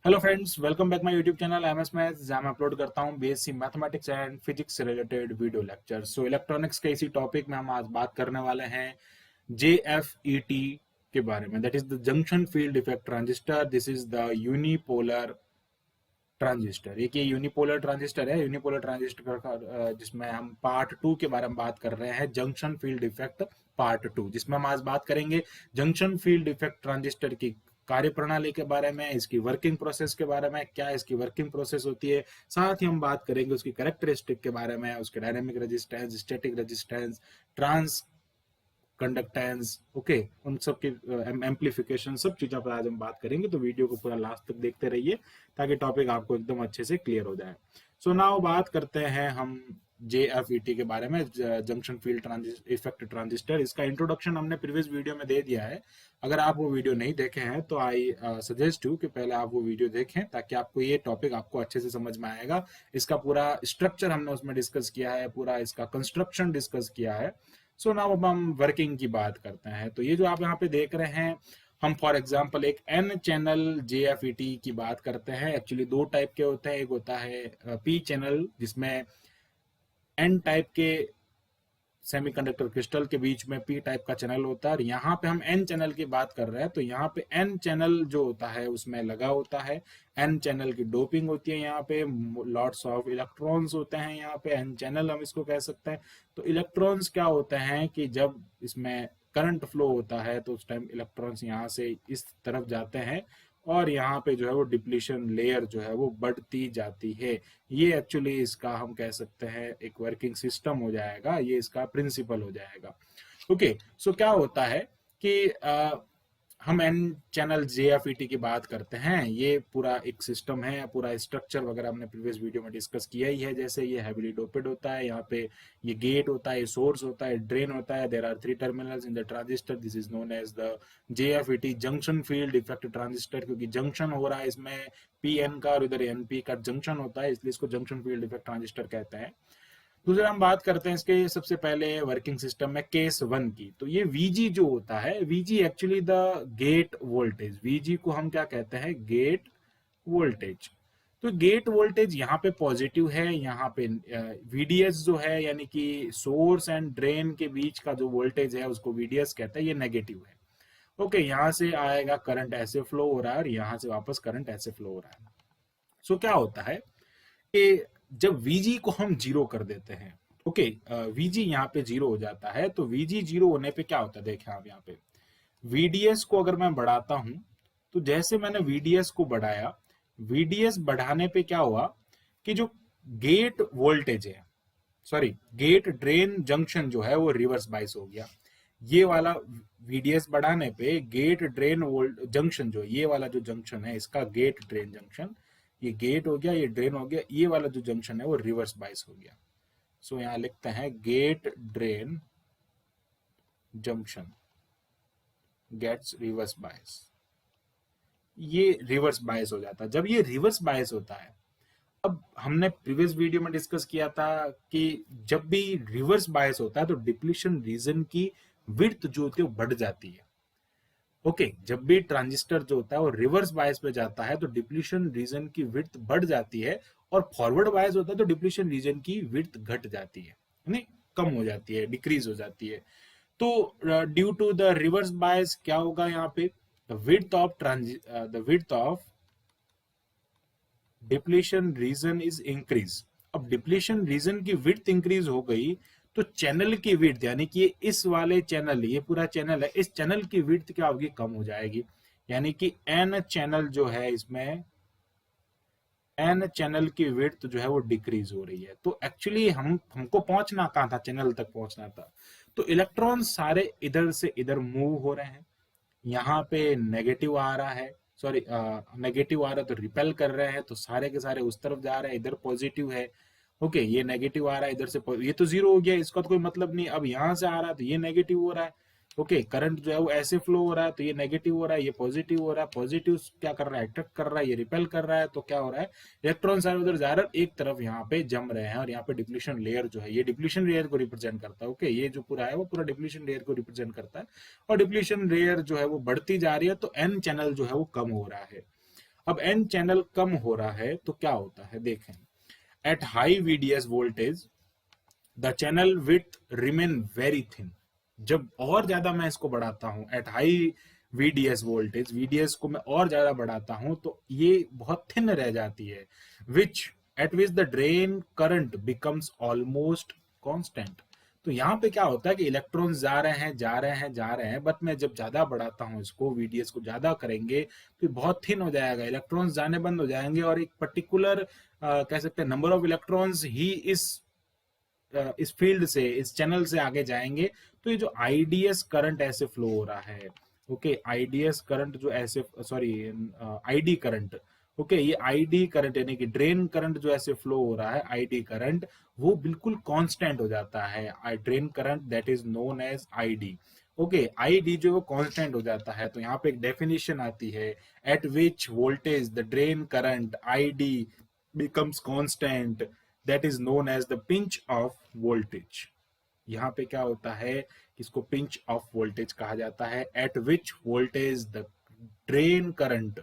Hello friends, welcome back my YouTube channel MS maths, जहां मैं upload करता हूं बीएससी मैथमेटिक्स एंड फिजिक्स से रिलेटेड वीडियो लेक्चर। सो electronics के इसी टॉपिक में हम आज बात करने वाले हैं जेएफईटी के बारे में। That is the junction field effect transistor. This is the unipolar transistor. एक ये यूनिपोलर ट्रांजिस्टर है। यूनिपोलर ट्रांजिस्टर का जिसमें हम पार्ट 2 के बारे में बात कर रहे हैं, जंक्शन फील्ड इफेक्ट पार्ट 2, जिसमें हम आज बात करेंगे जंक्शन फील्ड इफेक्ट ट्रांजिस्टर की कार्य प्रणाली के बारे में, इसकी वर्किंग प्रोसेस के बारे में, क्या इसकी वर्किंग प्रोसेस होती है। साथ ही हम बात करेंगे उसकी कैरेक्टरिस्टिक के बारे में, उसके dynamic resistance, static resistance, transconductance, okay, उन सब की एम्पलीफिकेशन, सब चीजों पर आज हम बात करेंगे। तो वीडियो को पूरा लास्ट तक देखते रहिए ताकि टॉपिक आपको एकदम अच्छे से क्लियर हो जाए। सो नाउ बात करते हैं हम JFET के बारे में, जंक्शन फील्ड इफेक्ट ट्रांजिस्टर। इसका इंट्रोडक्शन हमने प्रीवियस वीडियो में दे दिया है। अगर आप वो वीडियो नहीं देखे हैं तो आई सजेस्ट यू कि पहले आप वो वीडियो देखें ताकि आपको ये टॉपिक आपको अच्छे से समझ में आएगा। इसका पूरा स्ट्रक्चर हमने उसमें डिस्कस किया है, पूरा इसका कंस्ट्रक्शन डिस्कस किया है। सो नाउ अब हम वर्किंग की बात करते हैं। तो ये जो आप यहाँ पे देख रहे हैं, हम फॉर एग्जांपल एक एन चैनल JFET की बात करते हैं। एक्चुअली दो टाइप के होते हैं। एक होता है पी चैनल, जिसमें एन टाइप के सेमीकंडक्टर क्रिस्टल के बीच में पी टाइप का चैनल होता है, और यहाँ पे हम एन चैनल की बात कर रहे हैं। तो यहाँ पे एन चैनल जो होता है उसमें लगा होता है, एन चैनल की डोपिंग होती है, यहाँ पे लॉट्स ऑफ इलेक्ट्रॉन्स होते हैं, यहाँ पे एन चैनल हम इसको कह सकते हैं। तो इलेक्ट्रॉन्स क्या होते हैं कि जब इसमें करंट फ्लो होता है तो उस टाइम इलेक्ट्रॉन्स यहाँ से इस तरफ जाते हैं और यहाँ पे जो है वो डिप्लीशन लेयर जो है वो बढ़ती जाती है। ये एक्चुअली इसका हम कह सकते हैं एक वर्किंग सिस्टम हो जाएगा, ये इसका प्रिंसिपल हो जाएगा। ओके, सो क्या होता है कि हम एन चैनल JFET की बात करते हैं। ये पूरा एक सिस्टम है, पूरा स्ट्रक्चर वगैरह हमने प्रीवियस वीडियो में डिस्कस किया ही है। जैसे ये हैवीली डोपेड होता है, यहाँ पे ये गेट होता है, सोर्स होता है, ड्रेन होता है। There are 3 terminals in the transistor. This is known as the JFET, junction field effect transistor, क्योंकि जंक्शन हो रहा है इसमें PN का और इधर NP का जंक्शन होता है, इसलिए इसको जंक्शन फील्ड इफेक्ट ट्रांजिस्टर कहते हैं। दूसरा हम बात करते हैं इसके सबसे पहले वर्किंग सिस्टम में केस 1 की। तो ये VG जो होता है, VG actually the gate voltage. VG को हम क्या कहते हैं? Gate voltage. तो गेट वोल्टेज यहाँ पे पॉजिटिव है, यहाँ पे VDS जो है यानी कि सोर्स एंड ड्रेन के बीच का जो वोल्टेज है उसको VDS कहते हैं, ये नेगेटिव है। ओके, यहाँ से आएगा करंट ऐसे फ्लो हो रहा है और यहाँ से वापस करंट ऐसे फ्लो हो रहा है। सो क्या होता है कि जब VG को हम जीरो कर देते हैं, ओके, VG यहाँ पे जीरो हो जाता है। तो VG जीरो होने पे क्या होता है, देखें आप यहाँ पे VDS को अगर मैं बढ़ाता हूं, तो जैसे मैंने VDS को बढ़ाया, VDS बढ़ाने पे क्या हुआ कि जो गेट वोल्टेज है, सॉरी गेट ड्रेन जंक्शन जो है वो रिवर्स बाइस हो गया। ये वाला VDS बढ़ाने पे गेट ड्रेन वोल्ट जंक्शन, जो ये वाला जो जंक्शन है इसका गेट ड्रेन जंक्शन, ये गेट हो गया, ये ड्रेन हो गया, ये वाला जो जंक्शन है वो रिवर्स बाइस हो गया। सो यहां लिखते हैं gate drain junction gates reverse bias. ये रिवर्स बायस हो जाता है। जब ये रिवर्स बायस होता है, अब हमने प्रीवियस वीडियो में डिस्कस किया था कि जब भी रिवर्स बायस होता है तो डिप्लीशन रीजन की विड्थ जो होती है वो बढ़ जाती है। ओके, जब भी ट्रांजिस्टर जो होता है वो रिवर्स बायस पे जाता है तो डिप्लीशन रीजन की विड्थ बढ़ जाती है, और फॉरवर्ड बायस होता है तो डिप्लीशन रीजन की विड्थ घट जाती है, यानी कम हो जाती है, डिक्रीज हो जाती है। तो due to the reverse bias क्या होगा यहाँ पे, the width of depletion region is increase. अब डिप्लीशन रीजन की विड्थ इंक्रीज हो गई तो चैनल की विड्थ, यानी कि इस वाले चैनल, ये पूरा चैनल है, इस चैनल की विड्थ क्या होगी, कम हो जाएगी। यानी कि एन चैनल जो है इसमें एन चैनल की विड्थ जो है वो डिक्रीज हो रही है। तो एक्चुअली हमको पहुंचना कहाँ था, चैनल तक पहुंचना था। तो इलेक्ट्रॉन सारे इधर से इधर मूव हो रहे हैं। यहाँ पे नेगेटिव आ रहा है, सॉरी नेगेटिव आ रहा है तो रिपेल कर रहे हैं, तो सारे के सारे उस तरफ जा रहे हैं। इधर पॉजिटिव है, ओके, ये नेगेटिव आ रहा है इधर से, ये तो जीरो हो गया, इसका तो कोई मतलब नहीं। अब यहाँ से आ रहा है तो ये नेगेटिव हो रहा है, ओके, करंट जो है वो ऐसे फ्लो हो रहा है तो ये नेगेटिव हो रहा है, ये पॉजिटिव हो रहा है। पॉजिटिव क्या कर रहा है, अट्रैक्ट कर रहा है, ये रिपेल कर रहा है। तो क्या हो रहा है, इलेक्ट्रॉन सारे उधर जा रहे हैं, एक तरफ यहाँ पे जम रहे हैं, और यहाँ पे डिप्लीशन लेयर जो है ये डिप्लीशन लेयर को रिप्रेजेंट करता है। ओके, ये जो पूरा है वो पूरा डिप्लीशन लेयर को रिप्रेजेंट करता है, और डिप्लीशन लेयर जो है वो बढ़ती जा रही है तो एन चैनल जो है वो कम हो रहा है। अब एन चैनल कम हो रहा है तो क्या होता है, देखें। At high VDS voltage the channel with remain very thin. जब और ज्यादा मैं इसको बढ़ाता हूं, at high VDS voltage, VDS को मैं और ज्यादा बढ़ाता हूं तो ये बहुत थिन रह जाती है। Which at which the drain current becomes almost constant. तो यहाँ पे क्या होता है कि इलेक्ट्रॉन्स जा रहे हैं जा रहे हैं जा रहे हैं, बट मैं जब ज्यादा बढ़ाता हूँ इसको, वीडीएस को ज्यादा करेंगे तो ये बहुत थिन हो जाएगा, इलेक्ट्रॉन्स जाने बंद हो जाएंगे और एक पर्टिकुलर कह सकते हैं नंबर ऑफ इलेक्ट्रॉन्स ही इस फील्ड से, इस चैनल से आगे जाएंगे। तो ये जो आईडीएस करंट ऐसे फ्लो हो रहा है, ओके, आईडीएस करंट जो ऐसे, सॉरी, आईडी करंट, ओके, ये आईडी करंट यानी कि ड्रेन करंट जो ऐसे फ्लो हो रहा है, आईडी करंट, वो बिल्कुल कांस्टेंट हो जाता है। Drain current that is known as ID. Okay, ID जो कांस्टेंट हो जाता है। तो यहाँ पे एक डेफिनेशन आती है, at which voltage the drain current ID becomes constant, that is known as the pinch off voltage. यहाँ पे क्या होता है, इसको पिंच ऑफ वोल्टेज कहा जाता है। At which voltage the drain current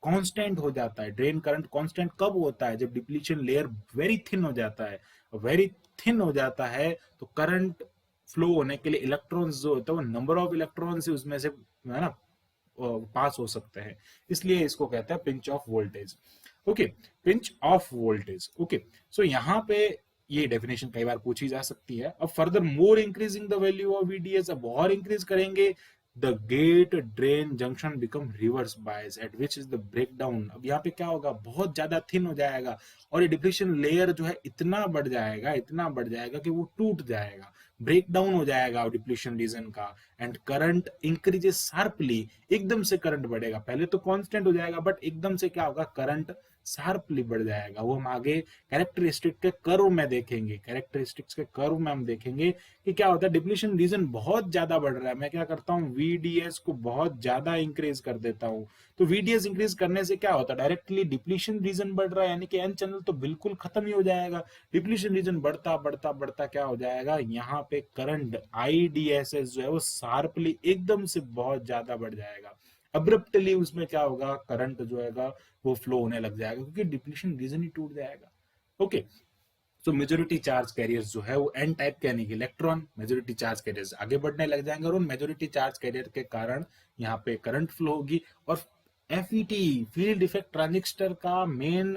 constant हो जाता है। ड्रेन करंट कांस्टेंट कब होता है, जब डिप्लीशन लेयर वेरी थिन हो जाता है। वेरी थिन हो जाता है तो करंट फ्लो होने के लिए इलेक्ट्रॉन्स जो होता है, वो नंबर ऑफ इलेक्ट्रॉन्स उसमें से, है ना, पास हो सकते हैं। इसलिए इसको कहते हैं pinch off voltage. Okay, pinch off voltage. Okay, so यहाँ पे ये डेफिनेशन कई बार पूछी जा सकती है। अब further more increasing the value of VDS, अब और इंक्रीज करेंगे, the gate drain junction become reverse bias at which is the break down. अब यहाँ पे क्या होगा, बहुत ज्यादा थिन हो जाएगा और ये डिप्लीशन लेयर जो है इतना बढ़ जाएगा, इतना बढ़ जाएगा कि वो टूट जाएगा, ब्रेक डाउन हो जाएगा डिप्लीशन रीजन का। एंड करंट इंक्रीजेस शार्पली, एकदम से करंट बढ़ेगा, पहले तो कांस्टेंट हो जाएगा बट एकदम से क्या होगा, करंट शार्पली बढ़ जाएगा। वो हम आगे कैरेक्टरिस्टिक के कर्व में देखेंगे, कैरेक्टरिस्टिक्स के कर्व में हम देखेंगे कि क्या होता है, डिप्लीशन रीजन बहुत ज्यादा बढ़ रहा है, मैं क्या करता हूँ, वीडीएस को बहुत ज्यादा इंक्रीज कर देता हूँ। तो वीडीएस इंक्रीज करने से क्या होता है, डायरेक्टली डिप्लीशन रीजन बढ़ रहा है, यानी कि एन चैनल तो बिल्कुल खत्म ही हो जाएगा। डिप्लीशन रीजन बढ़ता बढ़ता बढ़ता क्या हो जाएगा, यहाँ पे करंट आईडीएसएस जो है वो शार्पली एकदम से बहुत ज्यादा बढ़ जाएगा। अब्रप्टली उसमें क्या होगा, करंट जो है वो फ्लो होने लग जाएगा क्योंकि डिप्लीशन रीजन ही टूट जाएगा। ओके, सो मेजोरिटी चार्ज कैरियर्स जो है वो एन टाइप के यानी कि इलेक्ट्रॉन, मेजोरिटी चार्ज कैरियर्स आगे बढ़ने लग जाएंगे और उन मेजोरिटी चार्ज कैरियर के कारण यहाँ पे करंट फ्लो होगी। और एफईटी, फील्ड इफेक्ट ट्रांजिस्टर का मेन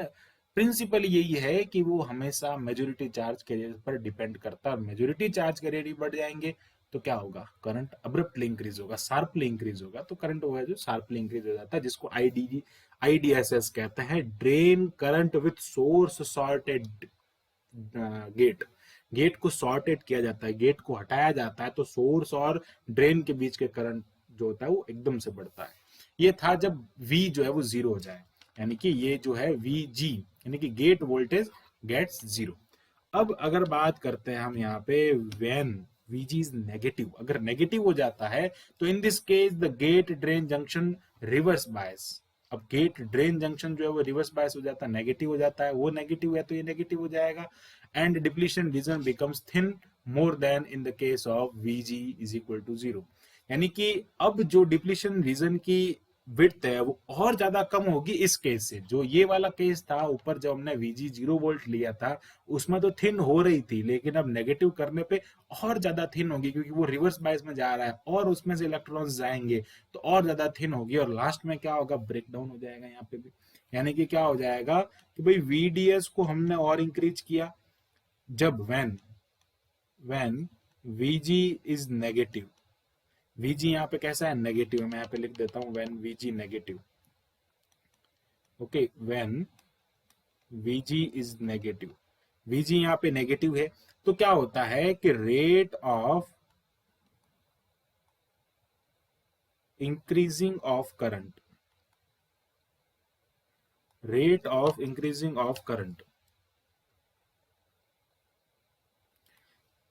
प्रिंसिपल यही है कि वो हमेशा मेजोरिटी चार्ज कैरियर पर डिपेंड करता है। मेजोरिटी चार्ज कैरियर ही बढ़ जाएंगे तो क्या होगा, करंट अब्रप्टली इंक्रीज होगा, शार्पली इंक्रीज होगा। तो करंट होगा जो शार्पली इंक्रीज हो जाता है, जिसको आईडीएसएस कहते हैं, drain current with source shorted gate. Gate को सॉर्टेड किया जाता है, गेट को हटाया जाता है तो सोर्स और ड्रेन के बीच के करंट जो होता है वो एकदम से बढ़ता है। ये था जब V जो है वो जीरो हो जाए, यानी कि ये जो है VG यानी कि गेट वोल्टेज गेट्स जीरो। अब अगर बात करते हैं हम यहाँ पे व्हेन VG इज नेगेटिव, अगर नेगेटिव हो जाता है तो in this case the gate drain junction reverse bias. अब गेट ड्रेन जंक्शन जो है वो रिवर्स बायस हो जाता है, नेगेटिव हो जाता है, वो नेगेटिव है तो ये नेगेटिव हो जाएगा। And depletion region becomes thin more than in the case of VG is equal to zero. यानी कि अब जो डिप्लीशन रीजन की विड्थ है वो और ज्यादा कम होगी इस केस से। जो ये वाला केस था ऊपर जब हमने VG 0 वोल्ट लिया था उसमें तो थिन हो रही थी, लेकिन अब नेगेटिव करने पे और ज्यादा थिन होगी क्योंकि वो रिवर्स बायस में जा रहा है और उसमें से इलेक्ट्रॉन्स जाएंगे तो और ज्यादा थिन होगी और लास्ट में क्या होगा, ब्रेक डाउन हो जाएगा यहाँ पे भी। यानी कि क्या हो जाएगा कि भाई VDS को हमने और इंक्रीज किया जब when VG is negative. VG यहाँ पे कैसा है, नेगेटिव है, मैं यहाँ पे लिख देता हूं when VG negative. Okay, when VG is negative, VG यहाँ पे नेगेटिव है तो क्या होता है कि rate of increasing of current, rate of increasing of current,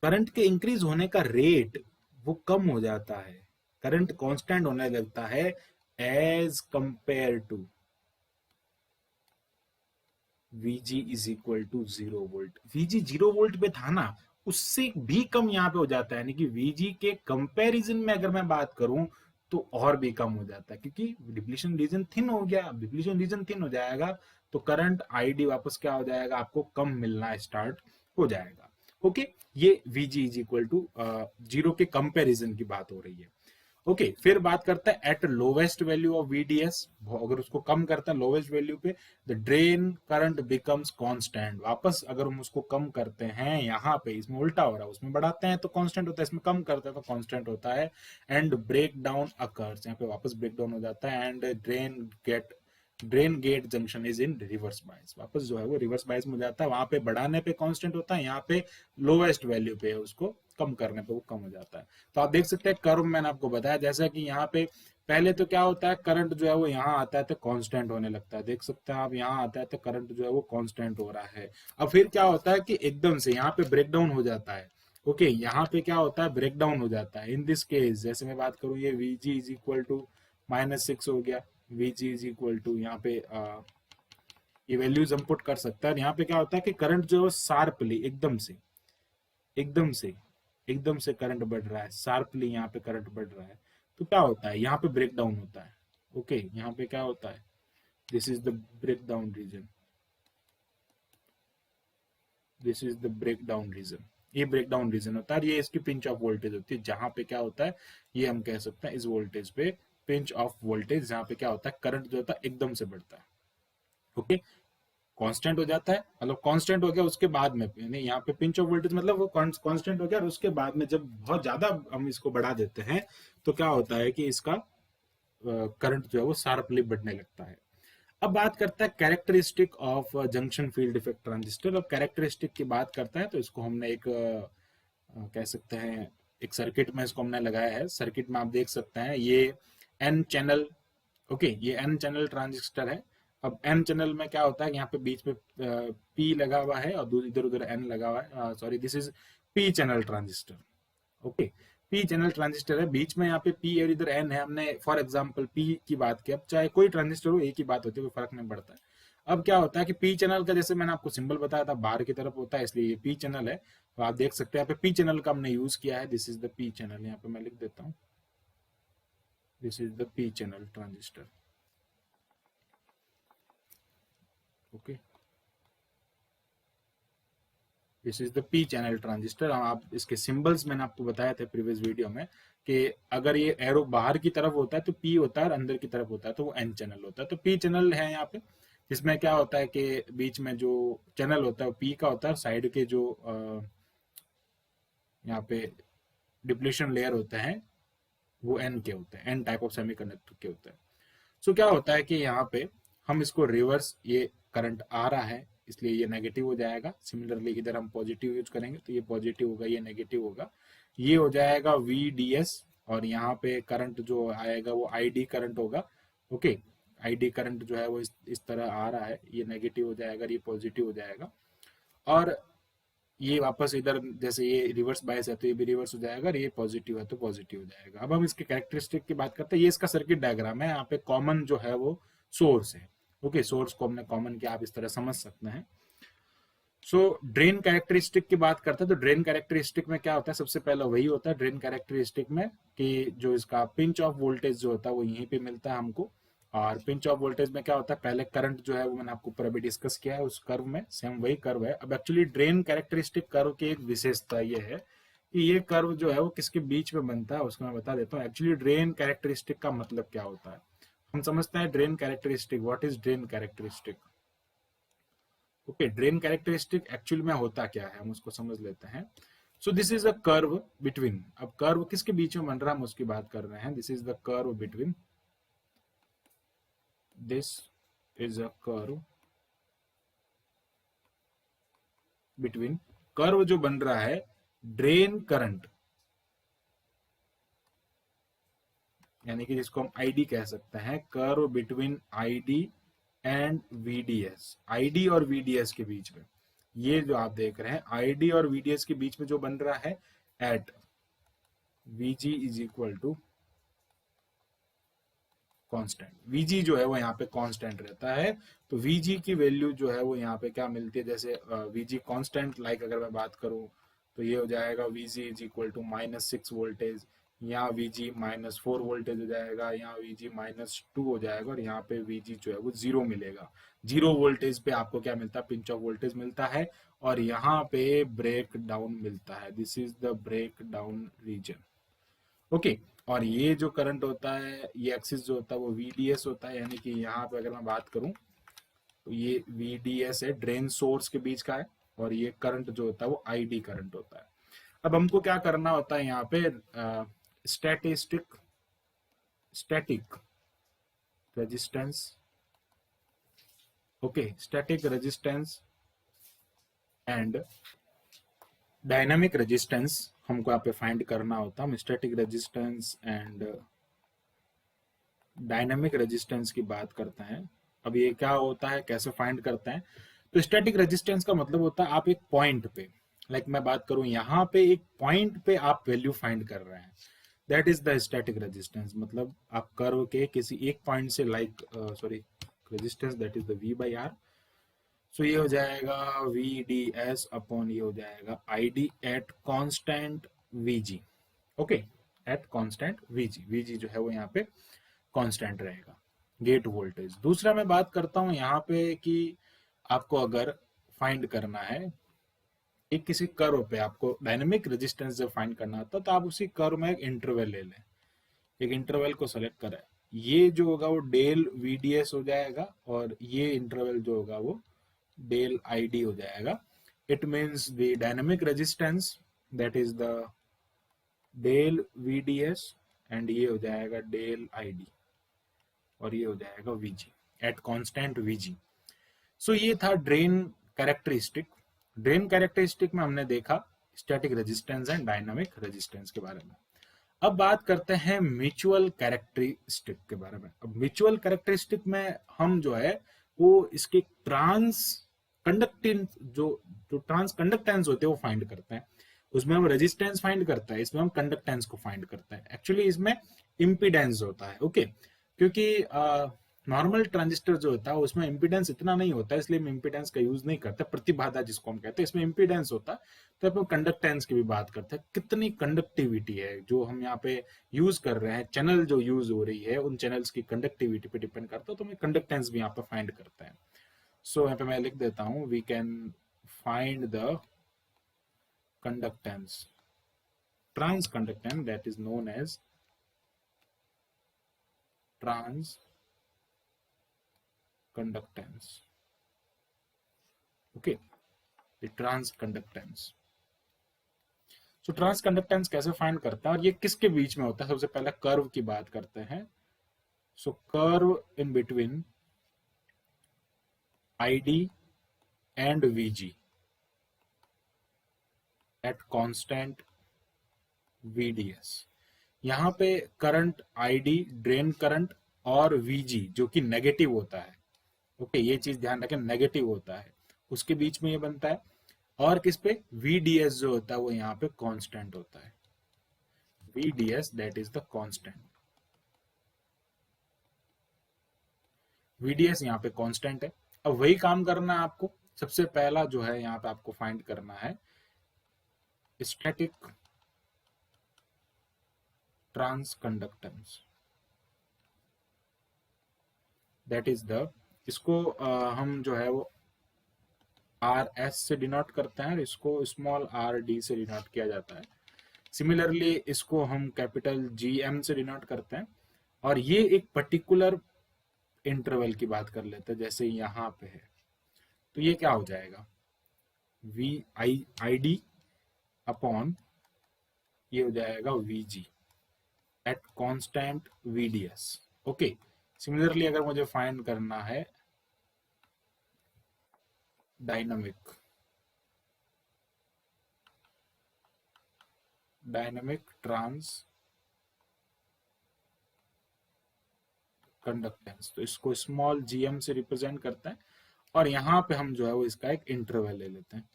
current के इंक्रीज होने का रेट वो कम हो जाता है, करंट कांस्टेंट होने लगता है as compare to VG is equal to 0 volt. VG 0 volt पे था ना, उससे भी कम यहाँ पे हो जाता है, यानी कि VG के कंपैरिजन में अगर मैं बात करूं तो और भी कम हो जाता है, क्योंकि डिप्लीशन रीजन थिन हो गया। डिप्लीशन रीजन थिन हो जाएगा तो करंट आईडी वापस क्या हो जाएगा, आपको कम मिलना स्टार्ट हो जाएगा। ओके, ये VG is equal to zero के कंपैरिजन की बात हो रही है। ओके फिर बात करता है at lowest value of VDS, अगर उसको कम करता है लोवेस्ट वैल्यू पे, the drain current becomes constant. वापस अगर हम उसको कम करते हैं, यहाँ पे इसमें उल्टा हो रहा है, उसमें बढ़ाते हैं तो कांस्टेंट होता है, इसमें कम करते हैं तो कांस्टेंट होता है। एंड ब्रेक डाउन अकर्स, यहाँ पे वापस ब्रेक डाउन हो जाता है। And drain gate junction is in reverse bias, वापस जो है वो रिवर्स बायस में हो जाता है। वहां पे बढ़ाने पे कांस्टेंट होता है, यहाँ पे लोवेस्ट वैल्यू पे उसको कम करने पे वो कम हो जाता है। तो आप देख सकते हैं कर्व मैंने आपको बताया, जैसा कि यहाँ पे पहले तो क्या होता है, करंट जो है वो यहाँ आता है तो कांस्टेंट होने लगता है। देख सकते हैं आप, यहाँ आता है तो करंट जो है वो कांस्टेंट हो रहा है। अब फिर क्या होता है कि एकदम से यहाँ पे ब्रेक डाउन हो जाता है। ओके यहाँ पे क्या होता है, ब्रेक डाउन हो जाता है। इन दिस केस जैसे मैं बात करूं, ये Vg इज इक्वल टू -6 हो गया। Vg इज इक्वल टू यहाँ पे ये वैल्यूज हम पुट कर सकते हैं। यहाँ पे क्या होता है कि करंट जो है शार्पली एकदम से एकदम से करंट बढ़ रहा है, शार्पली यहाँ पे करंट बढ़ रहा है। तो क्या होता है, यहाँ पे ब्रेक डाउन होता है। ओके यहाँ पे क्या होता है, this is the break down region, this is the break down region. ये ब्रेक डाउन रीजन होता है, ये इसकी पिंच ऑफ वोल्टेज होती है, जहां पे क्या होता है, ये हम कह सकते हैं इस वोल्टेज पे पिंच ऑफ वोल्टेज, जहां पे क्या होता है करंट जो होता है एकदम से बढ़ता है। ओके कांस्टेंट हो जाता है, मतलब कांस्टेंट हो गया उसके बाद में, यानी यहाँ पे पिंच ऑफ वोल्टेज मतलब वो कांस्टेंट हो गया, और उसके बाद में जब बहुत ज्यादा हम इसको बढ़ा देते हैं तो क्या होता है कि इसका करंट जो है वो शार्पली बढ़ने लगता है। अब बात करता है characteristic of junction field effect transistor. अब कैरेक्टरिस्टिक की बात करता है तो इसको हमने एक कह सकते हैं एक सर्किट में इसको हमने लगाया है। सर्किट में आप देख सकते हैं ये एन चैनल, ओके ये एन चैनल ट्रांजिस्टर है। अब एन चैनल में क्या होता है, यहाँ पे बीच में पी लगा हुआ है और इधर उधर एन लगा हुआ है, sorry this is P channel transistor. Okay P channel transistor है, बीच में यहाँ पे पी और इधर एन है। हमने फॉर एग्जांपल पी की बात की, अब चाहे कोई ट्रांजिस्टर हो एक ही बात होती है, कोई फर्क नहीं पड़ता है। अब क्या होता है कि पी चैनल का, जैसे मैंने आपको सिंबल बताया था, बाहर की तरफ होता है, इसलिए ये पी चैनल है। तो आप देख सकते हैं यहाँ पे पी चैनल का हमने यूज किया है, this is the P channel. यहाँ पे मैं लिख देता हूँ, this is the P channel transistor. Okay this is the P channel transistor. आप इसके सिंबल्स मैंने आपको बताया थे प्रीवियस वीडियो में कि अगर ये एरो बाहर की तरफ होता है तो पी होता है, और अंदर की तरफ होता है तो वो एन चैनल होता है। तो पी चैनल है यहाँ पे, जिसमें क्या होता है कि बीच में जो चैनल होता है वो पी का होता है, साइड के जो यहाँ पे डिप्लीशन लेयर होते हैं वो एन के होते हैं, एन टाइप ऑफ सेमीकंडक्टर के होते हैं। सो क्या होता है कि यहाँ पे हम इसको रिवर्स, ये करंट आ रहा है इसलिए ये नेगेटिव हो जाएगा। सिमिलरली इधर हम पॉजिटिव यूज करेंगे तो ये पॉजिटिव होगा, ये नेगेटिव होगा, ये हो जाएगा VDS। और यहाँ पे करंट जो आएगा वो ID करंट होगा। ओके ID करंट जो है वो इस तरह आ रहा है, ये नेगेटिव हो जाएगा, ये पॉजिटिव हो जाएगा। और ये वापस इधर, जैसे ये रिवर्स बायस है तो ये भी रिवर्स हो जाएगा, और ये पॉजिटिव है तो पॉजिटिव हो जाएगा। अब हम इसके कैरेक्टरिस्टिक की बात करते हैं। ये इसका सर्किट डायग्राम है। यहाँ पे कॉमन जो है वो सोर्स है। ओके सोर्स को हमने कॉमन किया, आप इस तरह समझ सकते हैं। सो ड्रेन कैरेक्टरिस्टिक की बात करते हैं तो ड्रेन कैरेक्टरिस्टिक में क्या होता है, सबसे पहले वही होता है ड्रेन कैरेक्टरिस्टिक में कि जो इसका पिंच ऑफ वोल्टेज जो होता है वो यहीं पे मिलता है हमको। और पिंच ऑफ वोल्टेज में क्या होता है, पहले करंट जो है वो मैंने आपको ऊपर अभी डिस्कस किया है, उस कर्व में सेम वही कर्व है। अब एक्चुअली ड्रेन कैरेक्टरिस्टिक कर्व की एक विशेषता ये है कि ये कर्व जो है वो किसके बीच में बनता है, उसको मैं बता देता हूँ। एक्चुअली ड्रेन कैरेक्टरिस्टिक का मतलब क्या होता है, हम समझते हैं drain characteristic, what is drain characteristic. Okay drain characteristic actual में होता क्या है, हम उसको समझ लेते हैं। So this is a curve between, अब कर्व किसके बीच में बन रहा है हम उसकी बात कर रहे हैं। This is the curve between, this is a curve between, curve जो बन रहा है ड्रेन करंट, यानी कि जिसको हम आईडी कह सकते हैं, curve between ID and VDS, ID और वीडीएस के बीच में, ये जो आप देख रहे हैं आईडी और वीडीएस के बीच में जो बन रहा है at VG is equal to constant. VG जो है वो यहाँ पे कांस्टेंट रहता है। तो वीजी की वैल्यू जो है वो यहाँ पे क्या मिलती है, जैसे वीजी कांस्टेंट, लाइक अगर मैं बात करूं तो ये हो जाएगा VG is equal to -6 voltage, यहाँ Vg -4 वोल्टेज हो जाएगा, यहाँ Vg -2 हो जाएगा, और यहाँ पे Vg जो है वो 0 मिलेगा। 0 वोल्टेज पे आपको क्या मिलता है, पिंच ऑफ वोल्टेज मिलता है, और यहाँ पे ब्रेक डाउन मिलता है। This is the break down region. Okay, और ये जो करंट होता है, ये एक्सिस जो होता है वो VDS होता है, यानी कि यहाँ पे अगर मैं बात करूं तो ये VDS है, ड्रेन सोर्स के बीच का है, और ये करंट जो होता है वो ID करंट होता है। अब हमको क्या करना होता है यहाँ पे, statistic static resistance, okay, static resistance and dynamic resistance हमको यहाँ पे फाइंड करना होता है। हम static resistance and dynamic resistance की बात करते हैं। अब ये क्या होता है, कैसे फाइंड करते हैं? तो स्टैटिक रेजिस्टेंस का मतलब होता है आप एक पॉइंट पे, लाइक मैं बात करूं यहाँ पे एक पॉइंट पे आप वैल्यू फाइंड कर रहे हैं, that is the static resistance. मतलब आप कर्व के किसी एक पॉइंट से, like sorry, resistance that is the V/R। सो ये हो जाएगा VDS अपॉन ये हो जाएगा ID at constant VG। Okay, at constant VG जो है वो यहाँ पे कांस्टेंट रहेगा, गेट वोल्टेज। दूसरा मैं बात करता हूं यहाँ पे कि आपको अगर फाइंड करना है एक किसी कर्व पे, आपको डायनेमिक रेजिस्टेंस जब फाइंड करना होता है तो आप उसी कर्व में एक इंटरवल ले लें, एक इंटरवल को सेलेक्ट करें। ये जो होगा वो डेल VDS हो जाएगा, और ये इंटरवल जो होगा वो डेल ID हो जाएगा। It means the dynamic resistance that is the del VDS, and ये हो जाएगा डेल ID, और ये हो जाएगा VG एट कांस्टेंट VG। सो ये था ड्रेन कैरेक्टरिस्टिक। ड्रेन कैरेक्टरिस्टिक में हमने देखा static resistance and dynamic resistance के बारे में। अब बात करते हैं म्यूचुअल कैरेक्टरिस्टिक के बारे में। अब म्यूचुअल कैरेक्टरिस्टिक में हम जो है वो इसके ट्रांस कंडक्टेंस, जो जो ट्रांस कंडक्टेंस होते हैं वो फाइंड करते हैं। उसमें हम रेजिस्टेंस फाइंड करते हैं, इसमें हम कंडक्टेंस को फाइंड करते हैं। एक्चुअली इसमें इम्पीडेंस होता है, ओके, क्योंकि नॉर्मल ट्रांजिस्टर जो होता है उसमें इम्पीडेंस इतना नहीं होता है, इसलिए हम इम्पीडेंस का यूज नहीं करते, प्रतिबाधा जिसको हम कहते हैं। इसमें इम्पीडेंस होता है, तो अपन कंडक्टेंस की भी बात करते हैं, कितनी कंडक्टिविटी है जो हम यहाँ पे यूज कर रहे हैं, चैनल जो यूज हो रही है उन चैनल्स की कंडक्टिविटी पे डिपेंड करता है, तो हमें कंडक्टेंस भी यहाँ पे फाइंड करते हैं। सो यहाँ पे मैं लिख देता हूँ, we can find the conductance, transconductance that is known as transconductance. Okay, transconductance. So transconductance कैसे फाइंड करते हैं और ये किसके बीच में होता है? सबसे पहले कर्व की बात करते हैं। So curve in between ID and VG at constant VDS। यहाँ पे करंट ID ड्रेन करंट और VG जो कि नेगेटिव होता है, ओके, ये चीज ध्यान रखें, नेगेटिव होता है, उसके बीच में ये बनता है। और किस पे? VDS जो होता है वो यहाँ पे कांस्टेंट होता है, VDS that is the constant. VDS यहाँ पे कांस्टेंट है। अब वही काम करना है आपको। सबसे पहला जो है यहाँ पे आपको फाइंड करना है static transconductance, that is the, इसको हम जो है वो RS से डिनोट करते हैं और इसको स्मॉल RD से डिनोट किया जाता है। सिमिलरली इसको हम कैपिटल GM से डिनोट करते हैं। और ये एक पर्टिकुलर इंटरवल की बात कर लेते हैं, जैसे यहाँ पे है, तो ये क्या हो जाएगा, ID अपॉन ये हो जाएगा VG at constant VDS। Okay, similarly अगर मुझे फाइंड करना है डायनामिक ट्रांस कंडक्टेंस, तो इसको स्मॉल GM से रिप्रेजेंट करते हैं, और यहाँ पे हम जो है वो इसका एक इंटरवल ले लेते हैं।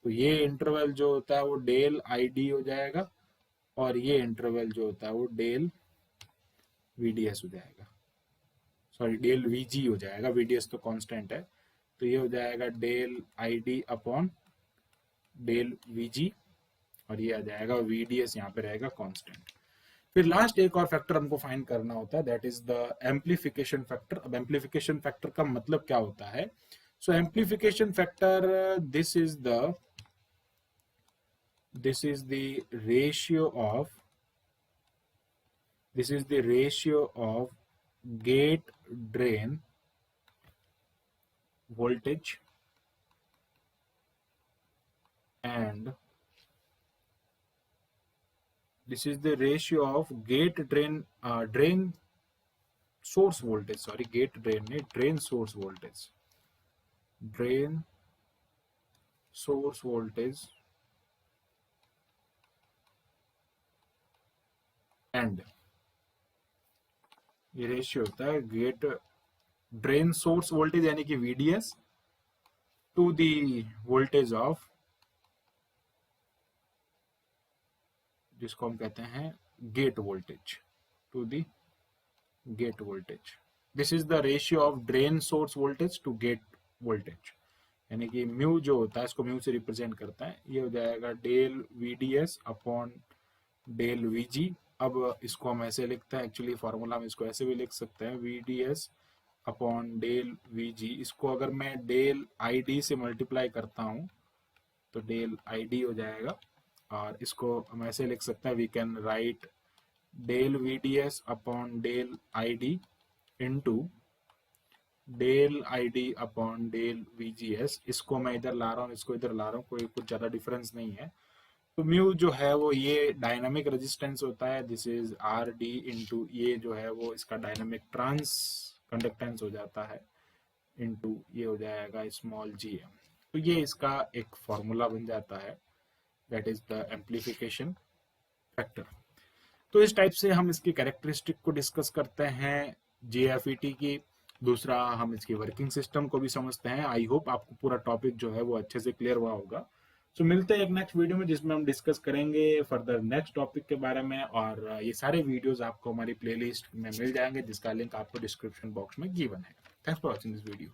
तो ये इंटरवल जो होता है वो डेल ID हो जाएगा, और ये इंटरवल जो होता है वो डेल VDS हो जाएगा, सॉरी डेल VG हो जाएगा, VDS तो कांस्टेंट है, तो ये हो जाएगा del ID upon del VG, और ये आ जाएगा VDS यहाँ पे रहेगा कांस्टेंट। फिर लास्ट एक और फैक्टर हमको फाइंड करना होता है, that is the amplification factor. अब एम्प्लीफिकेशन फैक्टर का मतलब क्या होता है? So amplification factor, this is the ratio of gate drain voltage and this is the ratio of gate drain drain source voltage, sorry, gate drain नहीं, drain source voltage and ये ratio होता है gate drain source voltage यानी कि VDS to the voltage of, जिसको हम कहते हैं gate voltage, to the gate voltage. This is the ratio of drain source voltage to gate voltage, यानी कि म्यू जो होता है इसको म्यू से रिप्रेजेंट करता है। ये हो जाएगा del VDS upon del VG। अब इसको हम ऐसे लिखते हैं, एक्चुअली फॉर्मूला में इसको ऐसे भी लिख सकते हैं, VDS अपॉन डेल VG। इसको अगर मैं डेल ID से मल्टीप्लाई करता हूँ तो डेल ID हो जाएगा, और इसको हम ऐसे लिख सकते हैं, we can write del VDS upon del ID into del ID upon del VGS। इसको मैं इधर ला रहा हूँ, इसको इधर ला रहा हूँ, कोई कुछ ज़्यादा डिफरेंस नहीं है। तो म्यू जो है वो ये डायनामिक रेजिस्टेंस होता है, दिस इज RD इंटू ये जो है वो इसका डायनामिक ट्रांस कंडक्टेंस हो जाता है, इंटू ये हो जाएगा स्मॉल gm। तो ये इसका एक फॉर्मूला बन जाता है, that is the amplification factor. तो इस टाइप से हम इसकी कैरेक्टरिस्टिक को डिस्कस करते हैं JFET की। दूसरा हम इसकी वर्किंग सिस्टम को भी समझते हैं। आई होप आपको पूरा टॉपिक जो है वो अच्छे से क्लियर हुआ होगा। सो मिलते हैं एक नेक्स्ट वीडियो में, जिसमें हम डिस्कस करेंगे फर्दर नेक्स्ट टॉपिक के बारे में, और ये सारे वीडियोस आपको हमारी प्लेलिस्ट में मिल जाएंगे, जिसका लिंक आपको डिस्क्रिप्शन बॉक्स में गिवन है। Thanks for watching this video.